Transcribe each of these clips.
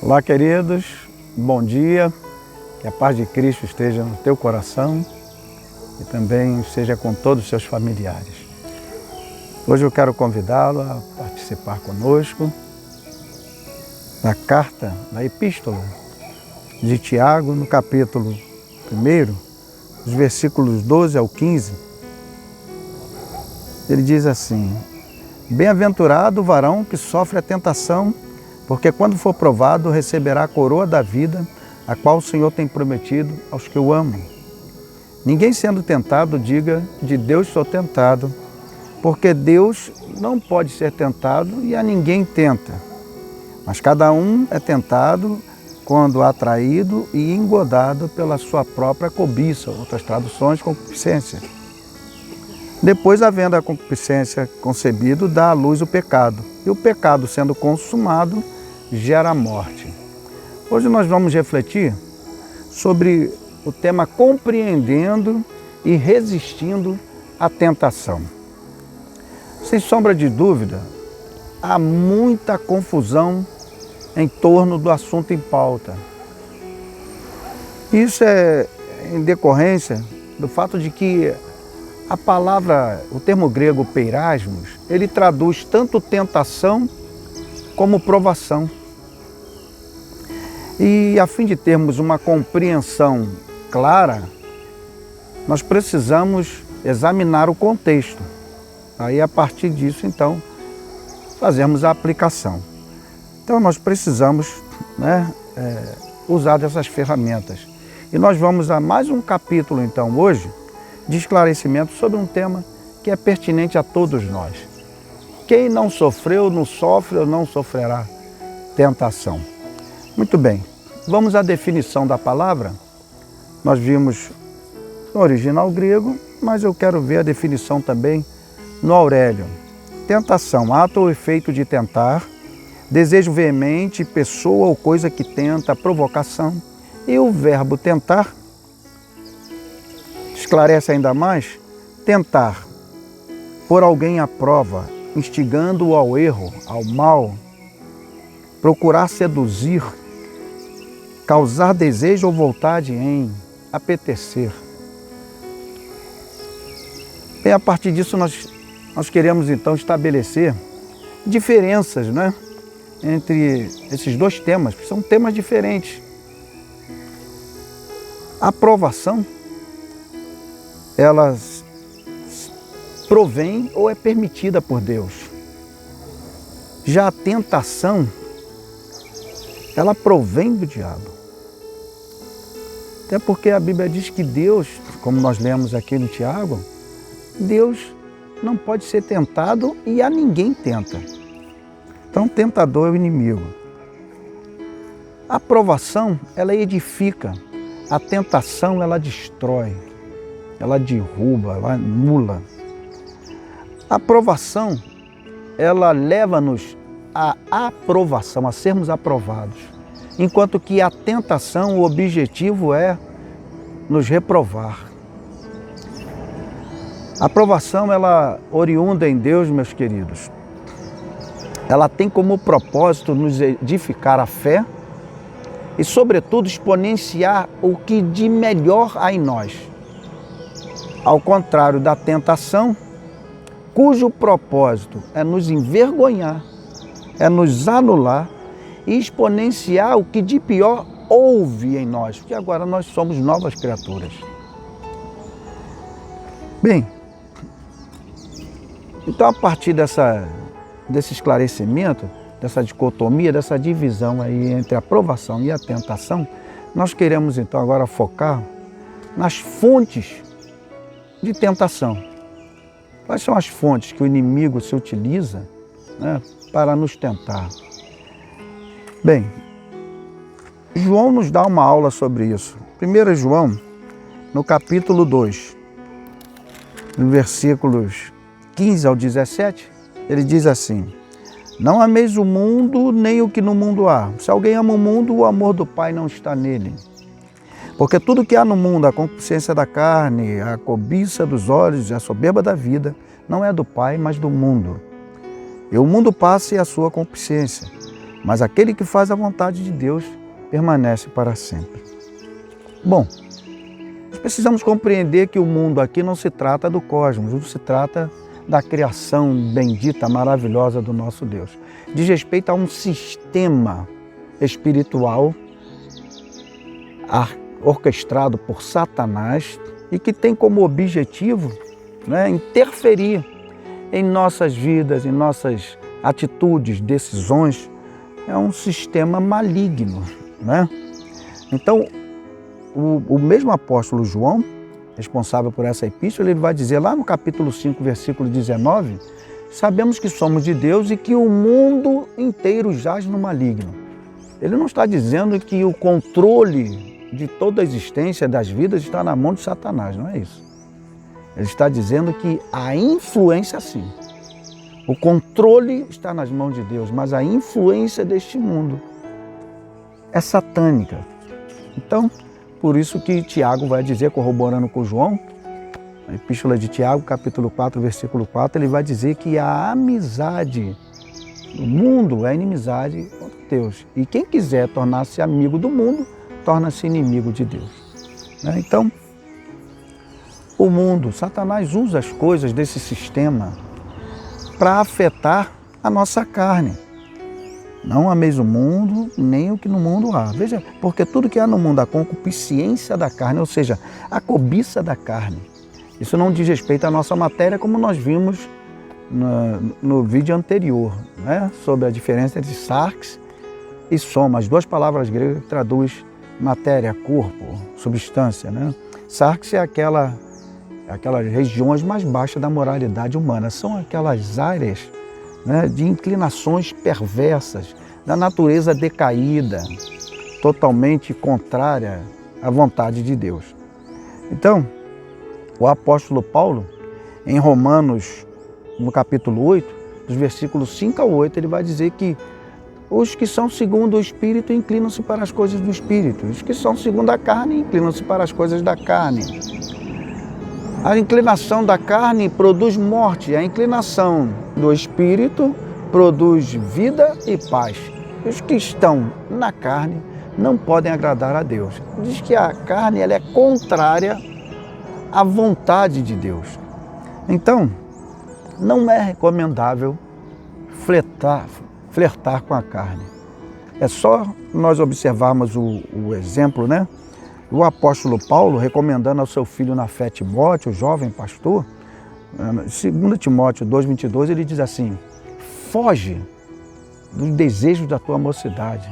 Olá, queridos, bom dia, que a paz de Cristo esteja no teu coração e também esteja com todos os seus familiares. Hoje eu quero convidá-lo a participar conosco da carta, da epístola de Tiago, no capítulo 1, dos versículos 12 ao 15. Ele diz assim: bem-aventurado o varão que sofre a tentação, porque quando for provado, receberá a coroa da vida, a qual o Senhor tem prometido aos que o amam. Ninguém sendo tentado diga, de Deus sou tentado, porque Deus não pode ser tentado e a ninguém tenta. Mas cada um é tentado quando atraído e engodado pela sua própria cobiça, outras traduções, concupiscência. Depois, havendo a concupiscência concebido, dá à luz o pecado. E o pecado, sendo consumado, gera a morte. Hoje nós vamos refletir sobre o tema compreendendo e resistindo à tentação. Sem sombra de dúvida, há muita confusão em torno do assunto em pauta. Isso é em decorrência do fato de que a palavra, o termo grego peirasmos, ele traduz tanto tentação como provação. E a fim de termos uma compreensão clara, nós precisamos examinar o contexto. Aí, a partir disso, então, fazemos a aplicação. Então, nós precisamos usar dessas ferramentas. E nós vamos a mais um capítulo, então, hoje, de esclarecimento sobre um tema que é pertinente a todos nós. Quem não sofreu, não sofre ou não sofrerá tentação. Muito bem, vamos à definição da palavra. Nós vimos no original grego, mas eu quero ver a definição também no Aurélio. Tentação, ato ou efeito de tentar, desejo veemente, pessoa ou coisa que tenta, provocação. E o verbo tentar esclarece ainda mais: tentar, pôr alguém à prova, instigando-o ao erro, ao mal, procurar seduzir, causar desejo ou vontade em, apetecer. Bem, a partir disso nós queremos então estabelecer diferenças, entre esses dois temas, que são temas diferentes. A provação, ela provém ou é permitida por Deus. Já a tentação, ela provém do diabo. Até porque a Bíblia diz que Deus, como nós lemos aqui no Tiago, Deus não pode ser tentado e a ninguém tenta. Então, o tentador é o inimigo. A provação, ela edifica. A tentação, ela destrói. Ela derruba, ela anula. A provação, ela leva-nos à aprovação, a sermos aprovados. Enquanto que a tentação, o objetivo é nos reprovar. A aprovação, ela oriunda em Deus, meus queridos. Ela tem como propósito nos edificar a fé e, sobretudo, exponenciar o que de melhor há em nós. Ao contrário da tentação, cujo propósito é nos envergonhar, é nos anular e exponenciar o que de pior houve em nós, porque agora nós somos novas criaturas. Bem, então a partir desse esclarecimento, dessa dicotomia, dessa divisão aí entre a provação e a tentação, nós queremos então agora focar nas fontes de tentação. Quais são as fontes que o inimigo se utiliza para nos tentar? Bem, João nos dá uma aula sobre isso. 1 João, no capítulo 2, no versículos 15 ao 17, ele diz assim: não ameis o mundo, nem o que no mundo há. Se alguém ama o mundo, o amor do Pai não está nele. Porque tudo que há no mundo, a concupiscência da carne, a cobiça dos olhos e a soberba da vida, não é do Pai, mas do mundo. E o mundo passa e a sua concupiscência. mas aquele que faz a vontade de Deus permanece para sempre. Bom, nós precisamos compreender que o mundo aqui não se trata do cosmos, não se trata da criação bendita, maravilhosa do nosso Deus. Diz respeito a um sistema espiritual orquestrado por Satanás e que tem como objetivo, interferir em nossas vidas, em nossas atitudes, decisões. É um sistema maligno, Então, o mesmo apóstolo João, responsável por essa epístola, ele vai dizer lá no capítulo 5, versículo 19, sabemos que somos de Deus e que o mundo inteiro jaz no maligno. Ele não está dizendo que o controle de toda a existência das vidas está na mão de Satanás, não é isso. Ele está dizendo que a influência, sim. O controle está nas mãos de Deus, mas a influência deste mundo é satânica. Então, por isso que Tiago vai dizer, corroborando com João, na Epístola de Tiago, capítulo 4, versículo 4, ele vai dizer que a amizade do mundo é inimizade contra Deus. E quem quiser tornar-se amigo do mundo, torna-se inimigo de Deus. Então, o mundo, Satanás usa as coisas desse sistema para afetar a nossa carne. Não ameis o mundo, nem o que no mundo há. Veja, porque tudo que há no mundo, a concupiscência da carne, ou seja, a cobiça da carne. Isso não diz respeito à nossa matéria, como nós vimos no vídeo anterior, sobre a diferença entre sarx e soma, as duas palavras gregas que traduzem matéria, corpo, substância. Sarx é aquelas regiões mais baixas da moralidade humana, são aquelas áreas de inclinações perversas, da natureza decaída, totalmente contrária à vontade de Deus. Então, o apóstolo Paulo, em Romanos, no capítulo 8, dos versículos 5 a 8, ele vai dizer que os que são segundo o Espírito inclinam-se para as coisas do Espírito, os que são segundo a carne inclinam-se para as coisas da carne. A inclinação da carne produz morte, a inclinação do Espírito produz vida e paz. Os que estão na carne não podem agradar a Deus. Diz que a carne ela é contrária à vontade de Deus. Então, não é recomendável flertar com a carne. É só nós observarmos o exemplo, o apóstolo Paulo, recomendando ao seu filho na fé Timóteo, o jovem pastor, 2 Timóteo 2,22, ele diz assim: foge dos desejos da tua mocidade.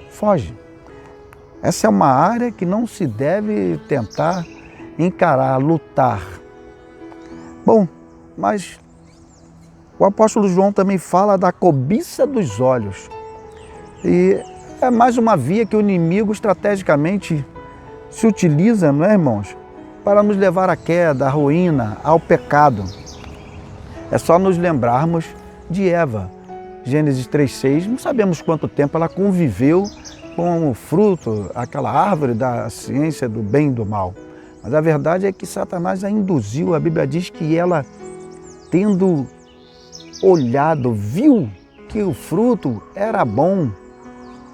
Foge. Essa é uma área que não se deve tentar encarar, lutar. Bom, mas o apóstolo João também fala da cobiça dos olhos. E é mais uma via que o inimigo estrategicamente se utiliza, irmãos, para nos levar à queda, à ruína, ao pecado. É só nos lembrarmos de Eva. Gênesis 3,6, não sabemos quanto tempo ela conviveu com o fruto, aquela árvore da ciência do bem e do mal. Mas a verdade é que Satanás a induziu, a Bíblia diz que ela, tendo olhado, viu que o fruto era bom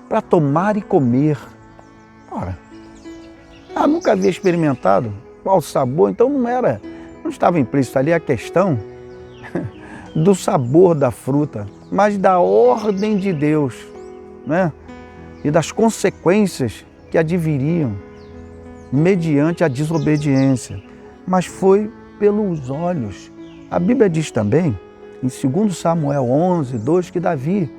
para tomar e comer. Ora, ela nunca havia experimentado qual o sabor, então não estava implícito ali a questão do sabor da fruta, mas da ordem de Deus, e das consequências que adviriam mediante a desobediência. Mas foi pelos olhos. A Bíblia diz também, em 2 Samuel 11:2, que Davi,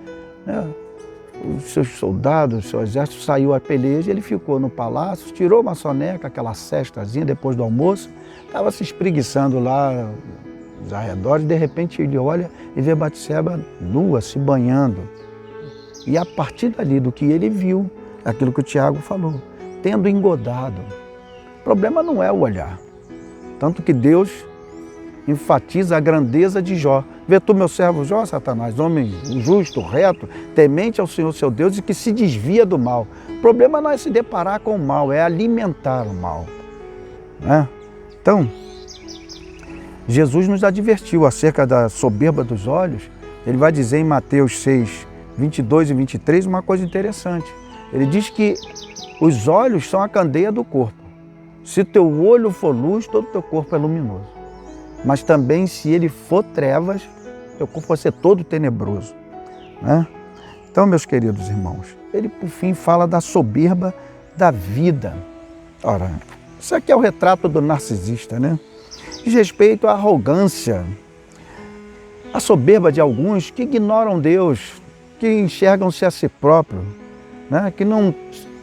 os seus soldados, o seu exército saiu a peleja, ele ficou no palácio, tirou uma soneca, aquela cestazinha depois do almoço, estava se espreguiçando lá nos arredores, de repente ele olha e vê Batseba nua, se banhando. E a partir dali, do que ele viu, aquilo que o Tiago falou, tendo engodado. O problema não é o olhar. Tanto que Deus enfatiza a grandeza de Jó. Vê tu, meu servo Jó, Satanás, homem justo, reto, temente ao Senhor seu Deus e que se desvia do mal. O problema não é se deparar com o mal, é alimentar o mal. Então, Jesus nos advertiu acerca da soberba dos olhos. Ele vai dizer em Mateus 6, 22 e 23, uma coisa interessante. Ele diz que os olhos são a candeia do corpo. Se teu olho for luz, todo o teu corpo é luminoso. Mas também, se ele for trevas, teu corpo vai ser todo tenebroso, né? Então, meus queridos irmãos, ele, por fim, fala da soberba da vida. Ora, isso aqui é o retrato do narcisista, né? Diz respeito à arrogância, a soberba de alguns que ignoram Deus, que enxergam-se a si próprio, né? Que não,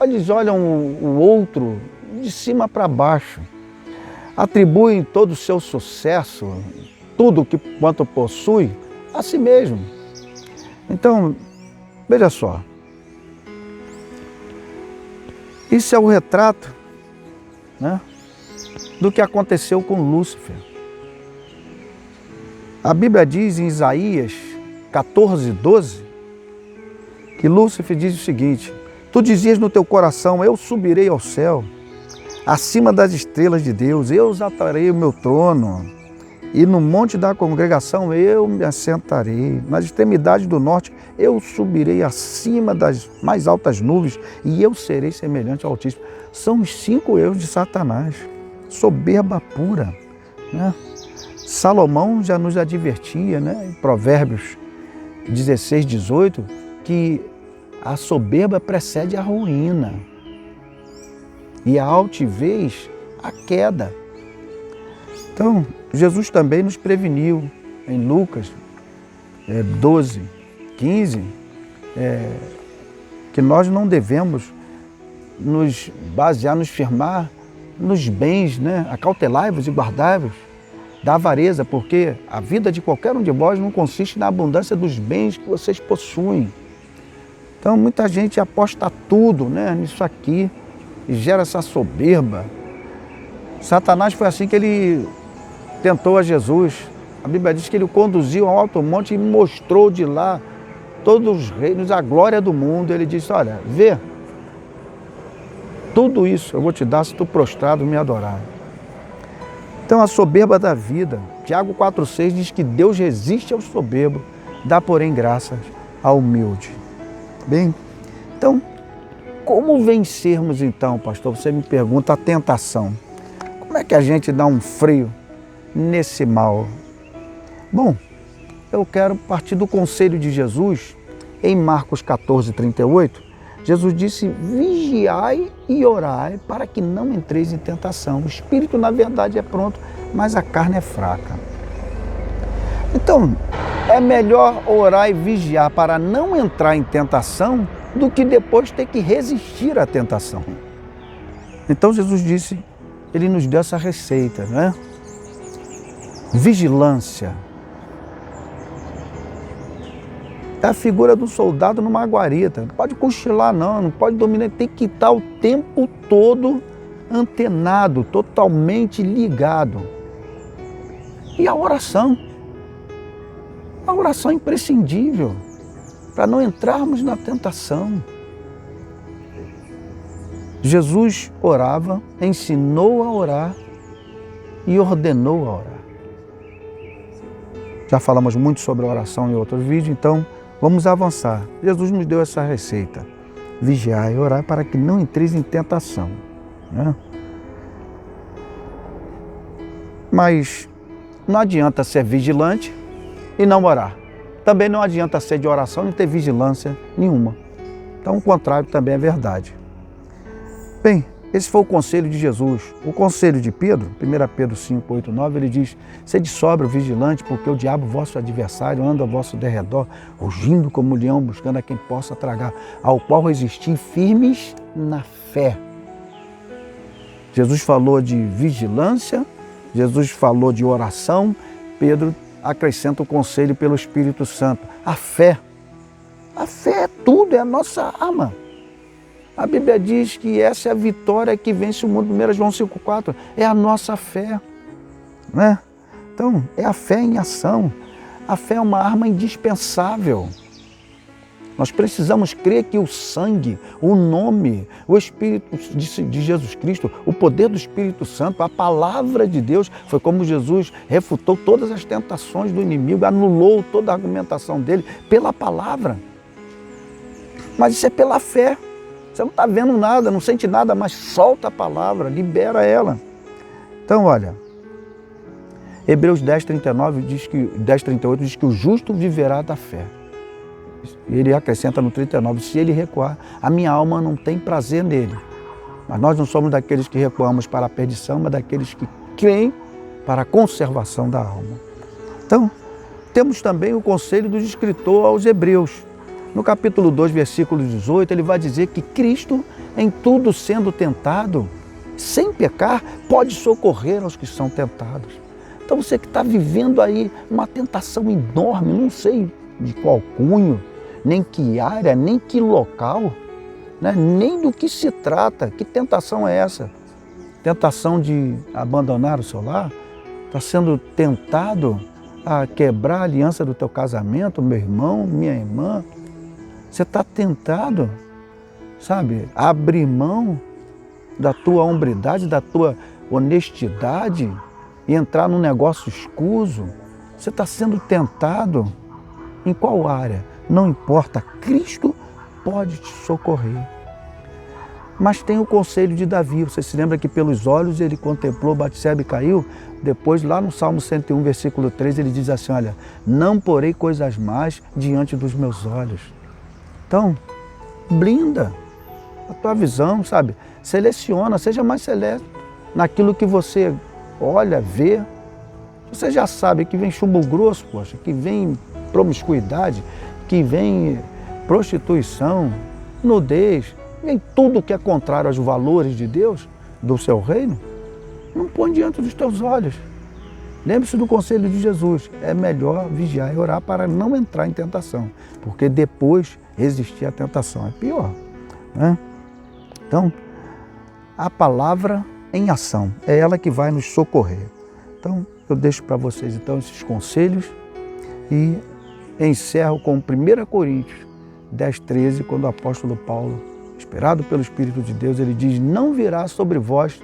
eles olham o outro de cima para baixo, atribuem todo o seu sucesso, tudo que quanto possui, a si mesmo. Então, veja só, isso é o retrato, né, do que aconteceu com Lúcifer. A Bíblia diz em Isaías 14:12, que Lúcifer diz o seguinte: tu dizias no teu coração, eu subirei ao céu, acima das estrelas de Deus, eu exaltarei o meu trono, e no monte da congregação eu me assentarei, nas extremidades do norte eu subirei acima das mais altas nuvens, e eu serei semelhante ao Altíssimo. São os 5 erros de Satanás, soberba pura, né? Salomão já nos advertia, né, em Provérbios 16:18, que a soberba precede a ruína e a altivez a queda. Então, Jesus também nos preveniu em Lucas 12:15, que nós não devemos nos basear, nos firmar nos bens, né? Acautelai-vos e guardai-vos da avareza, porque a vida de qualquer um de vós não consiste na abundância dos bens que vocês possuem. Então, muita gente aposta tudo, né, nisso aqui e gera essa soberba. Satanás foi assim que ele tentou a Jesus. A Bíblia diz que ele o conduziu ao alto monte e mostrou de lá todos os reinos, a glória do mundo. Ele disse, olha, vê, tudo isso eu vou te dar se tu prostrado me adorar. Então, a soberba da vida. Tiago 4,6 diz que Deus resiste ao soberbo, dá, porém, graças ao humilde. Bem, então, como vencermos, então, pastor? Você me pergunta a tentação. Como é que a gente dá um freio nesse mal? Bom, eu quero partir do conselho de Jesus, em Marcos 14:38. Jesus disse, vigiai e orai para que não entreis em tentação. O espírito, na verdade, é pronto, mas a carne é fraca. Então, é melhor orar e vigiar para não entrar em tentação do que depois ter que resistir à tentação. Então, Jesus disse, ele nos deu essa receita, né? Vigilância. É a figura do soldado numa guarita. Não pode cochilar não pode dominar, tem que estar o tempo todo antenado, totalmente ligado. E a oração é imprescindível para não entrarmos na tentação. Jesus orava, ensinou a orar e ordenou a orar. Já falamos muito sobre a oração em outro vídeo, então vamos avançar. Jesus nos deu essa receita. Vigiar e orar para que não entreis em tentação, né? Mas não adianta ser vigilante e não orar. Também não adianta ser de oração e não ter vigilância nenhuma. Então o contrário também é verdade. Bem, esse foi o conselho de Jesus. O conselho de Pedro, 1 Pedro 5:8-9, ele diz, sede sóbrio, vigilante, porque o diabo, vosso adversário, anda ao vosso derredor, rugindo como um leão, buscando a quem possa tragar, ao qual resistir firmes na fé. Jesus falou de vigilância, Jesus falou de oração, Pedro acrescenta o conselho pelo Espírito Santo, a fé. A fé é tudo, é a nossa arma. A Bíblia diz que essa é a vitória que vence o mundo. 1 João 5,4 é a nossa fé, né? Então, é a fé em ação. A fé é uma arma indispensável. Nós precisamos crer que o sangue, o nome, o Espírito de Jesus Cristo, o poder do Espírito Santo, a palavra de Deus, foi como Jesus refutou todas as tentações do inimigo, anulou toda a argumentação dele pela palavra. Mas isso é pela fé. Você não está vendo nada, não sente nada, mas solta a palavra, libera ela. Então, olha, Hebreus 10:38 diz que o justo viverá da fé. Ele acrescenta no 39, se ele recuar, a minha alma não tem prazer nele. Mas nós não somos daqueles que recuamos para a perdição, mas daqueles que creem para a conservação da alma. Então, temos também o conselho do escritor aos Hebreus. No capítulo 2, versículo 18, ele vai dizer que Cristo, em tudo sendo tentado, sem pecar, pode socorrer aos que são tentados. Então você que está vivendo aí uma tentação enorme, não sei de qual cunho, nem que área, nem que local, né? Nem do que se trata. Que tentação é essa? Tentação de abandonar o seu lar? Está sendo tentado a quebrar a aliança do teu casamento, meu irmão, minha irmã? Você está tentado, sabe, a abrir mão da tua hombridade, da tua honestidade e entrar num negócio escuso? Você está sendo tentado em qual área? Não importa, Cristo pode te socorrer. Mas tem o conselho de Davi. Você se lembra que pelos olhos ele contemplou Batseba e caiu? Depois, lá no Salmo 101, versículo 3, ele diz assim, olha, não porei coisas más diante dos meus olhos. Então, blinda a tua visão, sabe? Seleciona, seja mais seleto naquilo que você olha, vê. Você já sabe que vem chumbo grosso, poxa, que vem promiscuidade, que vem prostituição, nudez, vem tudo que é contrário aos valores de Deus, do seu reino, não põe diante dos teus olhos. Lembre-se do conselho de Jesus, é melhor vigiar e orar para não entrar em tentação, porque depois resistir à tentação é pior, né? Então, a palavra em ação, é ela que vai nos socorrer. Então, eu deixo para vocês então esses conselhos e encerro com 1 Coríntios 10:13, quando o apóstolo Paulo, inspirado pelo Espírito de Deus, ele diz, não virá sobre vós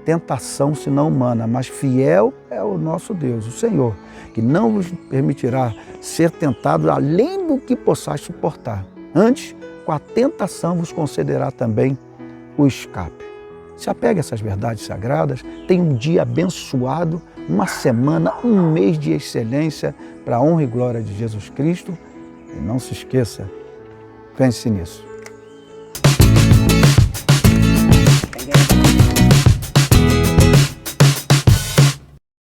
tentação senão humana, mas fiel é o nosso Deus, o Senhor, que não vos permitirá ser tentado além do que possais suportar. Antes, com a tentação vos concederá também o escape. Se apegue a essas verdades sagradas, tenha um dia abençoado, uma semana, um mês de excelência para a honra e glória de Jesus Cristo. E não se esqueça, pense nisso.